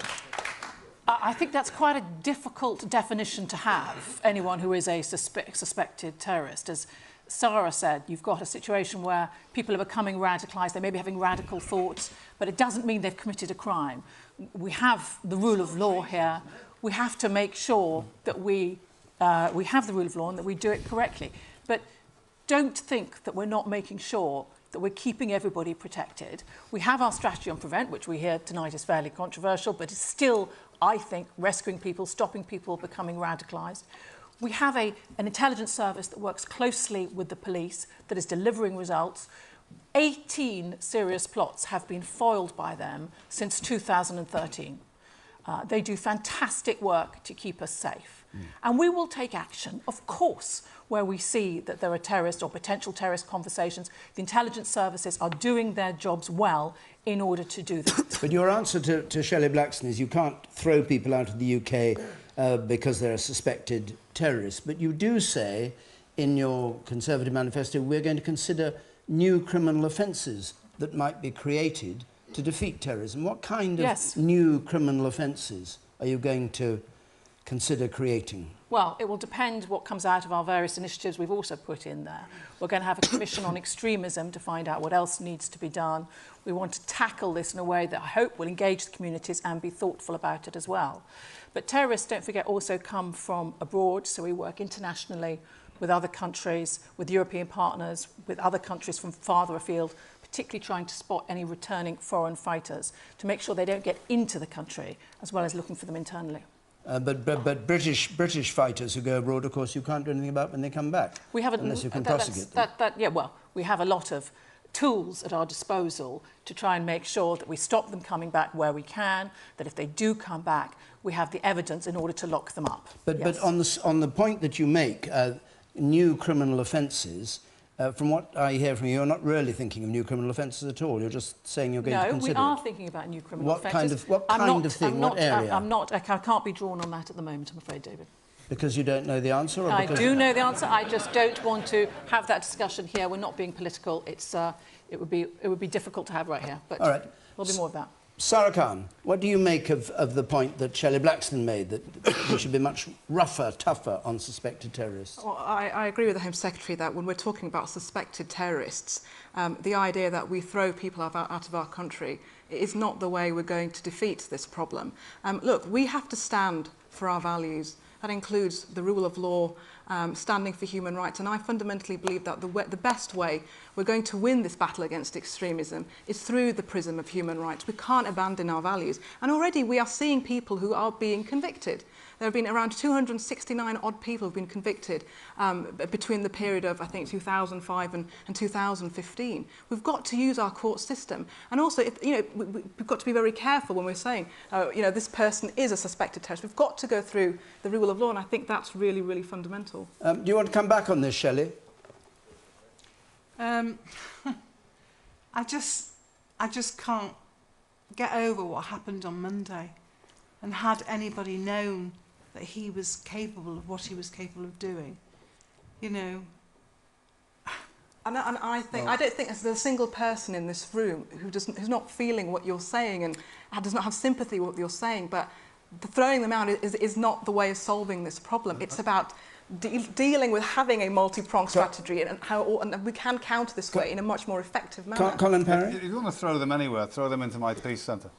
I think that's quite a difficult definition to have, anyone who is a suspected terrorist. As Sarah said, you've got a situation where people are becoming radicalised, they may be having radical thoughts, but it doesn't mean they've committed a crime. We have the rule of law here. We have to make sure that we have the rule of law and that we do it correctly. But don't think that we're not making sure that we're keeping everybody protected. We have our strategy on Prevent, which we hear tonight is fairly controversial, but it's still, I think, rescuing people, stopping people becoming radicalised. We have an intelligence service that works closely with the police, that is delivering results. 18 serious plots have been foiled by them since 2013. They do fantastic work to keep us safe. And we will take action, of course, where we see that there are terrorist or potential terrorist conversations. The intelligence services are doing their jobs well in order to do this. But your answer to Shelley Blackstone is you can't throw people out of the UK because they're suspected terrorists. But you do say in your Conservative manifesto, we're going to consider new criminal offences that might be created to defeat terrorism. What kind of Yes. new criminal offences are you going to consider creating? Well, it will depend what comes out of our various initiatives we've also put in there. We're going to have a commission on extremism to find out what else needs to be done. We want to tackle this in a way that I hope will engage the communities and be thoughtful about it as well. But terrorists, don't forget, also come from abroad, so we work internationally with other countries, with European partners, with other countries from farther afield, particularly trying to spot any returning foreign fighters to make sure they don't get into the country, as well as looking for them internally. But British fighters who go abroad, of course, you can't do anything about when they come back. We haven't, unless you can prosecute them. Yeah, well, we have a lot of tools at our disposal to try and make sure that we stop them coming back where we can, that if they do come back, we have the evidence in order to lock them up. But, yes. but on the point that you make, new criminal offences, from what I hear from you, you're not really thinking of new criminal offences at all. You're just saying you're going to consider No, we are it. thinking about new criminal offences. What kind of thing? What area? I can't be drawn on that at the moment, I'm afraid, David. Because you don't know the answer? Or I because do know the answer. I just don't want to have that discussion here. We're not being political. It would be difficult to have right here. But all right. There'll be more of that. Sarah Khan, what do you make of the point that Shelley Blackstone made, that we should be much rougher, tougher on suspected terrorists? Well, I agree with the Home Secretary that when we're talking about suspected terrorists, the idea that we throw people out of our country is not the way we're going to defeat this problem. Look, we have to stand for our values. That includes the rule of law, standing for human rights. And I fundamentally believe that the best way we're going to win this battle against extremism is through the prism of human rights. We can't abandon our values. And already we are seeing people who are being convicted. There have been around 269 odd people who have been convicted between the period of, I think, 2005 and 2015. We've got to use our court system. And also, we've got to be very careful when we're saying, this person is a suspected terrorist. We've got to go through the rule of law, and I think that's really, really fundamental. Do you want to come back on this, Shelley? I just can't get over what happened on Monday. And had anybody known that he was capable of what he was capable of doing, And I think I don't think there's a single person in this room who's not feeling what you're saying and does not have sympathy with what you're saying. But throwing them out is not the way of solving this problem. It's about dealing with having a multi-pronged strategy and we can counter this way in a much more effective manner. Colin Parry? If you want to throw them anywhere, throw them into my peace centre.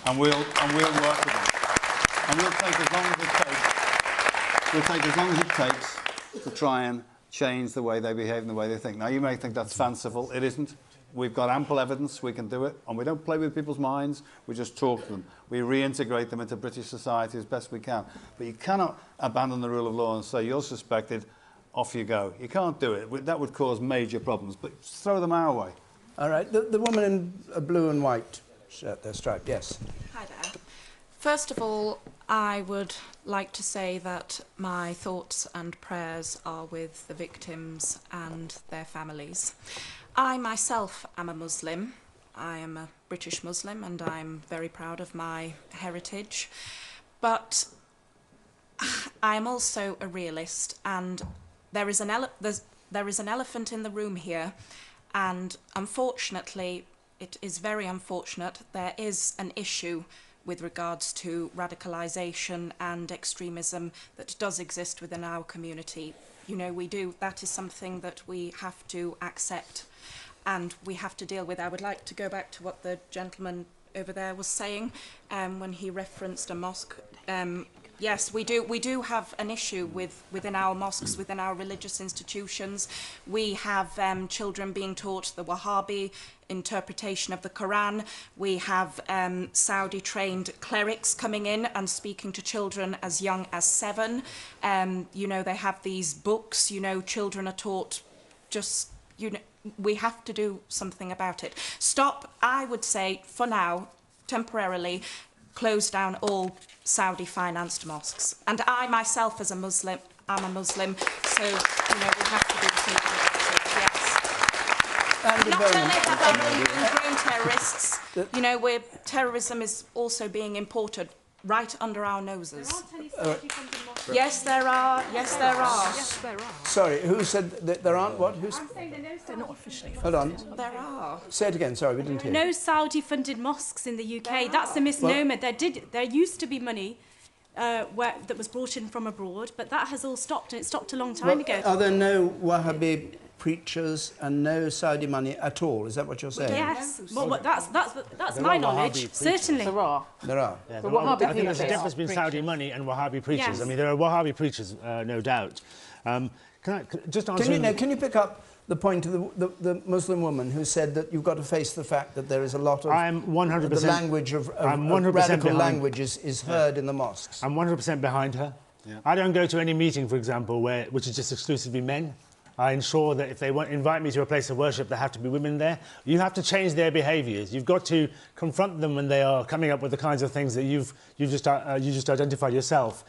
And we'll work with them. And we'll take as long as it takes. We'll take as long as it takes to try and change the way they behave and the way they think. Now, you may think that's fanciful. It isn't. We've got ample evidence we can do it, and we don't play with people's minds. We just talk to them. We reintegrate them into British society as best we can. But you cannot abandon the rule of law and say, you're suspected, off you go. You can't do it. That would cause major problems. But throw them our way. All right. The woman in a blue and white shirt, they're striped, yes. Hi there. First of all, I would like to say that my thoughts and prayers are with the victims and their families. I myself am a Muslim. I am a British Muslim and I'm very proud of my heritage. But I am also a realist, and there is an elephant in the room here, and unfortunately, it is very unfortunate, there is an issue with regards to radicalisation and extremism that does exist within our community. That is something that we have to accept and we have to deal with. I would like to go back to what the gentleman over there was saying when he referenced a mosque. Yes, we do have an issue within our mosques, within our religious institutions. We have children being taught the Wahhabi interpretation of the Quran. We have Saudi-trained clerics coming in and speaking to children as young as 7. They have these books, children are taught we have to do something about it. Stop, I would say, for now, temporarily, close down all Saudi-financed mosques. And I myself, as a Muslim, I'm a Muslim, so, we have to do something about it, yes. Not only have our own grown terrorists, where terrorism is also being imported. right under our noses. Yes, there are. Yes, there are. Yes, there are. Sorry, who said that there aren't what? Who's... They're not officially Hold on. There are. Say it again, sorry, we didn't hear. No Saudi-funded mosques in the UK. That's a misnomer. There used to be money that was brought in from abroad, but that has all stopped, and it stopped a long time ago. Are there no Wahhabi preachers and no Saudi money at all? Is that what you're saying? Yes. Well, that's my knowledge. Certainly. There are. There are. Yeah, The there are. Wahhabi I think there's a preachers. difference between Saudi money and Wahhabi preachers. Yes. I mean, there are Wahhabi preachers, no doubt. Can I just answer... Can you pick up the point of the Muslim woman who said that you've got to face the fact that there is a lot of... I'm 100%... The language of 100% radical behind, language is heard in the mosques. I'm 100% behind her. Yeah. I don't go to any meeting, for example, which is just exclusively men. I ensure that if they invite me to a place of worship, there have to be women there. You have to change their behaviours. You've got to confront them when they are coming up with the kinds of things that you just identified yourself,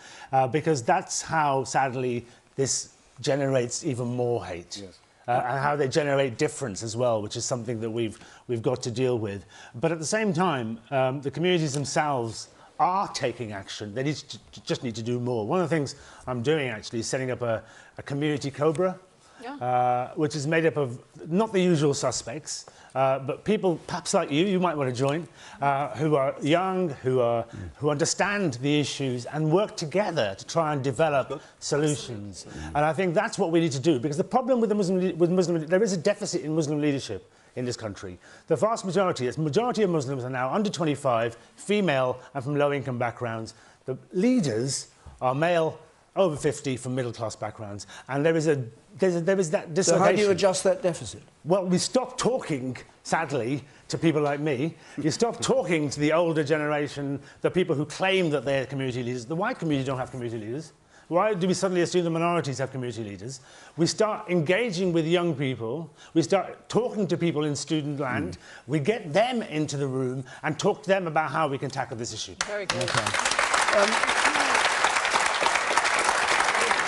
because that's how, sadly, this generates even more hate. Yes. And how they generate difference as well, which is something that we've got to deal with. But at the same time, the communities themselves are taking action. They just need to do more. One of the things I'm doing, actually, is setting up a community COBRA, which is made up of not the usual suspects, but people perhaps like you might want to join, who are young, who understand the issues and work together to try and develop solutions. And I think that's what we need to do, because the problem with there is a deficit in Muslim leadership in this country. The vast majority of Muslims are now under 25, female and from low-income backgrounds. The leaders are male, over 50, from middle-class backgrounds. And there is that dislocation. So how do you adjust that deficit? Well, we stop talking, sadly, to people like me. You stop talking to the older generation, the people who claim that they're community leaders. The white community don't have community leaders. Why do we suddenly assume the minorities have community leaders? We start engaging with young people. We start talking to people in student land. We get them into the room and talk to them about how we can tackle this issue. Very good. Okay.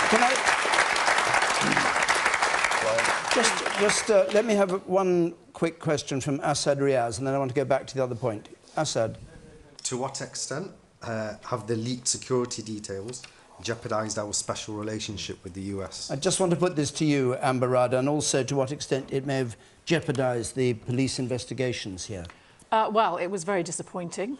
Can I just let me have one quick question from Asad Riaz, and then I want to go back to the other point. Asad. To what extent have the leaked security details jeopardised our special relationship with the US? I just want to put this to you, Amber Rudd, and also to what extent it may have jeopardised the police investigations here. Well, it was very disappointing.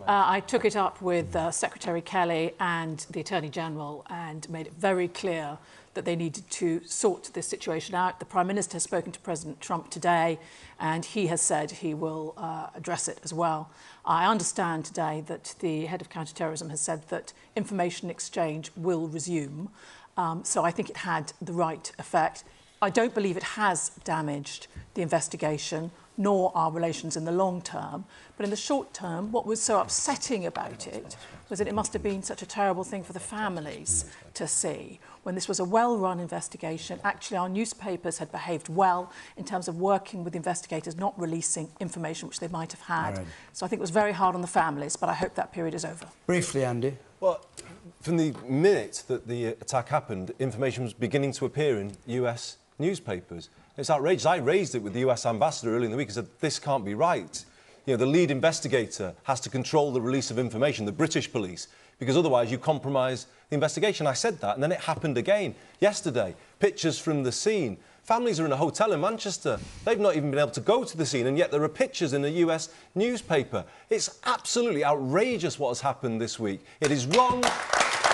I took it up with Secretary Kelly and the Attorney General and made it very clear that they needed to sort this situation out. The Prime Minister has spoken to President Trump today, and he has said he will address it as well. I understand today that the head of counterterrorism has said that information exchange will resume. So I think it had the right effect. I don't believe it has damaged the investigation, nor our relations in the long term. But in the short term, what was so upsetting about it was that it must have been such a terrible thing for the families to see. When this was a well-run investigation, actually our newspapers had behaved well in terms of working with investigators, not releasing information which they might have had. Right. So I think it was very hard on the families, but I hope that period is over. Briefly, Andy. Well, from the minute that the attack happened, information was beginning to appear in US newspapers. It's outrageous. I raised it with the US ambassador earlier in the week and said, this can't be right. You know, the lead investigator has to control the release of information, the British police, because otherwise you compromise the investigation. I said that, and then it happened again yesterday. Pictures from the scene. Families are in a hotel in Manchester. They've not even been able to go to the scene, and yet there are pictures in a US newspaper. It's absolutely outrageous what has happened this week. It is wrong.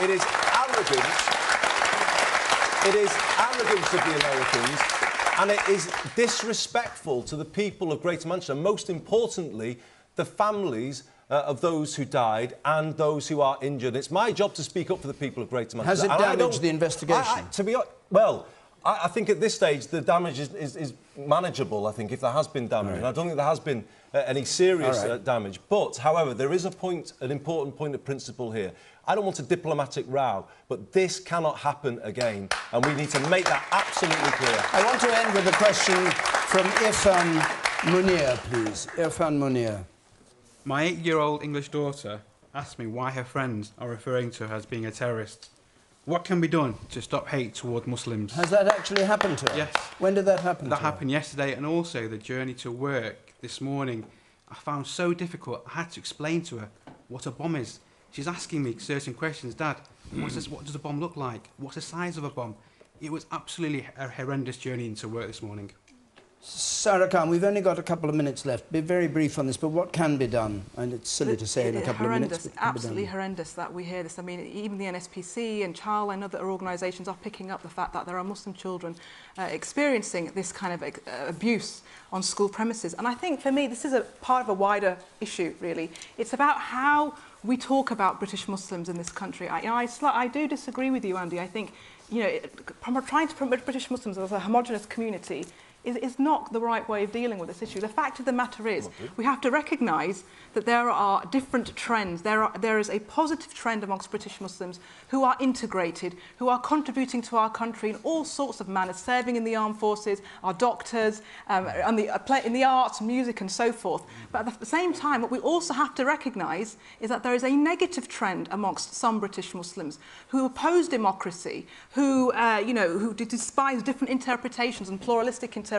It is arrogant. It is arrogance of the Americans. And it is disrespectful to the people of Greater Manchester, most importantly, the families of those who died and those who are injured. It's my job to speak up for the people of Greater Manchester. Has it damaged the investigation? To be honest, well, I think at this stage the damage is manageable, I think, if there has been damage. Right. And I don't think there has been any serious damage. But, however, there is an important point of principle here. I don't want a diplomatic row, but this cannot happen again, and we need to make that absolutely clear. I want to end with a question from Irfan Munir, please. Irfan Munir. My 8-year-old English daughter asked me why her friends are referring to her as being a terrorist. What can be done to stop hate toward Muslims? Has that actually happened to her? Yes. When did that happen? That happened yesterday, and also the journey to work this morning I found so difficult. I had to explain to her what a bomb is. She's asking me certain questions. Dad, what does a bomb look like? What's the size of a bomb? It was absolutely a horrendous journey into work this morning. Sarah Khan, we've only got a couple of minutes left. Be very brief on this, but what can be done? And it's silly to say in a couple of minutes. Horrendous, absolutely horrendous that we hear this. I mean, even the NSPC and Child and other organisations are picking up the fact that there are Muslim children experiencing this kind of abuse on school premises. And I think, for me, this is a part of a wider issue, really. It's about how we talk about British Muslims in this country. I do disagree with you, Andy. I think, you know, trying to promote British Muslims as a homogenous community is not the right way of dealing with this issue. The fact of the matter is, we have to recognise that there are different trends. There is a positive trend amongst British Muslims who are integrated, who are contributing to our country in all sorts of manners, serving in the armed forces, our doctors, in the arts, music and so forth. But at the same time, what we also have to recognise is that there is a negative trend amongst some British Muslims who oppose democracy, who despise different interpretations and pluralistic interpretations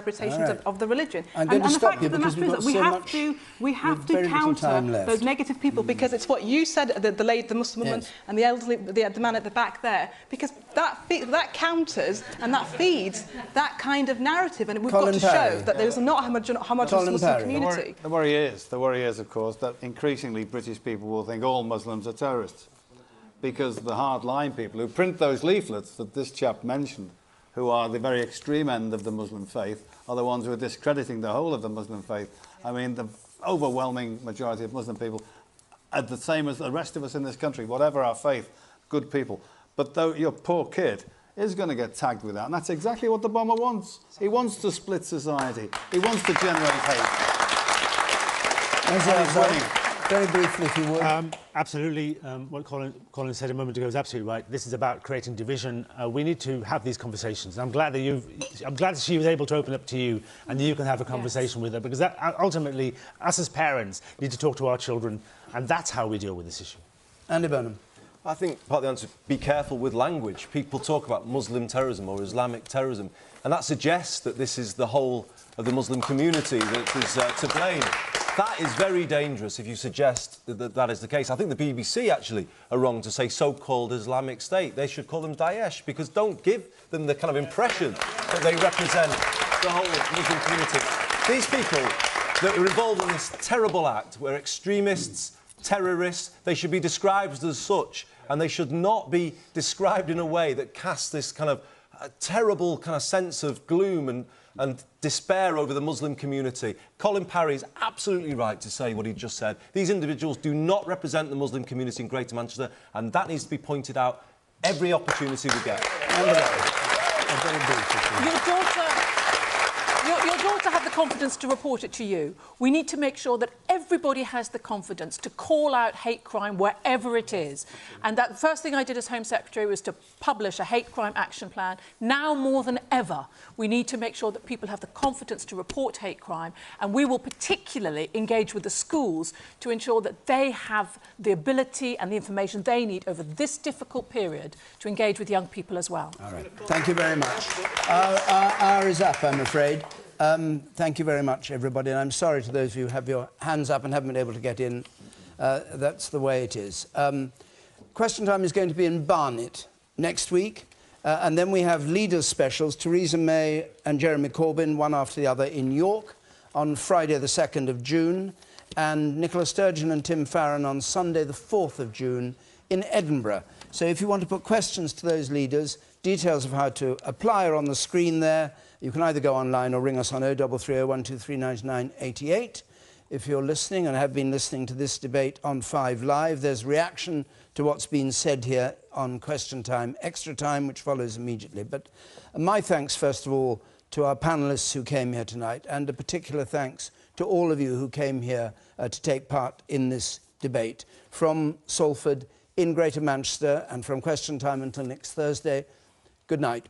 of the religion. I'm going to stop you because we've got we have to counter those negative people, because it's what you said, the Muslim woman and the elderly, the man at the back there, because that counters and that feeds that kind of narrative, and we've got to show that there's not a homogenous Muslim community. The worry is, of course, that increasingly British people will think all Muslims are terrorists, because the hardline people who print those leaflets that this chap mentioned, who are the very extreme end of the Muslim faith, are the ones who are discrediting the whole of the Muslim faith. I mean, the overwhelming majority of Muslim people are the same as the rest of us in this country, whatever our faith, good people. But though your poor kid is going to get tagged with that, and that's exactly what the bomber wants. He wants to split society. He wants to generate hate. Very briefly, if you would. Absolutely. What Colin said a moment ago is absolutely right. This is about creating division. We need to have these conversations. I'm glad that she was able to open up to you, and you can have a conversation with her, because that, ultimately, us as parents need to talk to our children, and that's how we deal with this issue. Andy Burnham. I think part of the answer is be careful with language. People talk about Muslim terrorism or Islamic terrorism, and that suggests that this is the whole of the Muslim community that is to blame. That is very dangerous if you suggest that that is the case. I think the BBC actually are wrong to say so-called Islamic State. They should call them Daesh, because don't give them the kind of impression that they represent the whole Muslim community. These people that are involved in this terrible act were extremists, terrorists. They should be described as such, and they should not be described in a way that casts this kind of terrible kind of sense of gloom and despair over the Muslim community. Colin Parry is absolutely right to say what he just said. These individuals do not represent the Muslim community in Greater Manchester, and that needs to be pointed out every opportunity we get. Your daughter had the confidence to report it to you. We need to make sure that everybody has the confidence to call out hate crime wherever it is. And that the first thing I did as Home Secretary was to publish a hate crime action plan. Now more than ever, we need to make sure that people have the confidence to report hate crime, and we will particularly engage with the schools to ensure that they have the ability and the information they need over this difficult period to engage with young people as well. All right. Thank you very much. Our hour is up, I'm afraid. Thank you very much, everybody, and I'm sorry to those of you who have your hands up and haven't been able to get in. That's the way it is. Question Time is going to be in Barnet next week, and then we have leaders' specials, Theresa May and Jeremy Corbyn, one after the other, in York on Friday the 2nd of June, and Nicola Sturgeon and Tim Farron on Sunday the 4th of June in Edinburgh. So if you want to put questions to those leaders, details of how to apply are on the screen there. You can either go online or ring us on 0330 123 9988. If you're listening and have been listening to this debate on 5 Live, there's reaction to what's been said here on Question Time, Extra Time, which follows immediately. But my thanks, first of all, to our panellists who came here tonight, and a particular thanks to all of you who came here to take part in this debate. From Salford, in Greater Manchester, and from Question Time until next Thursday, good night.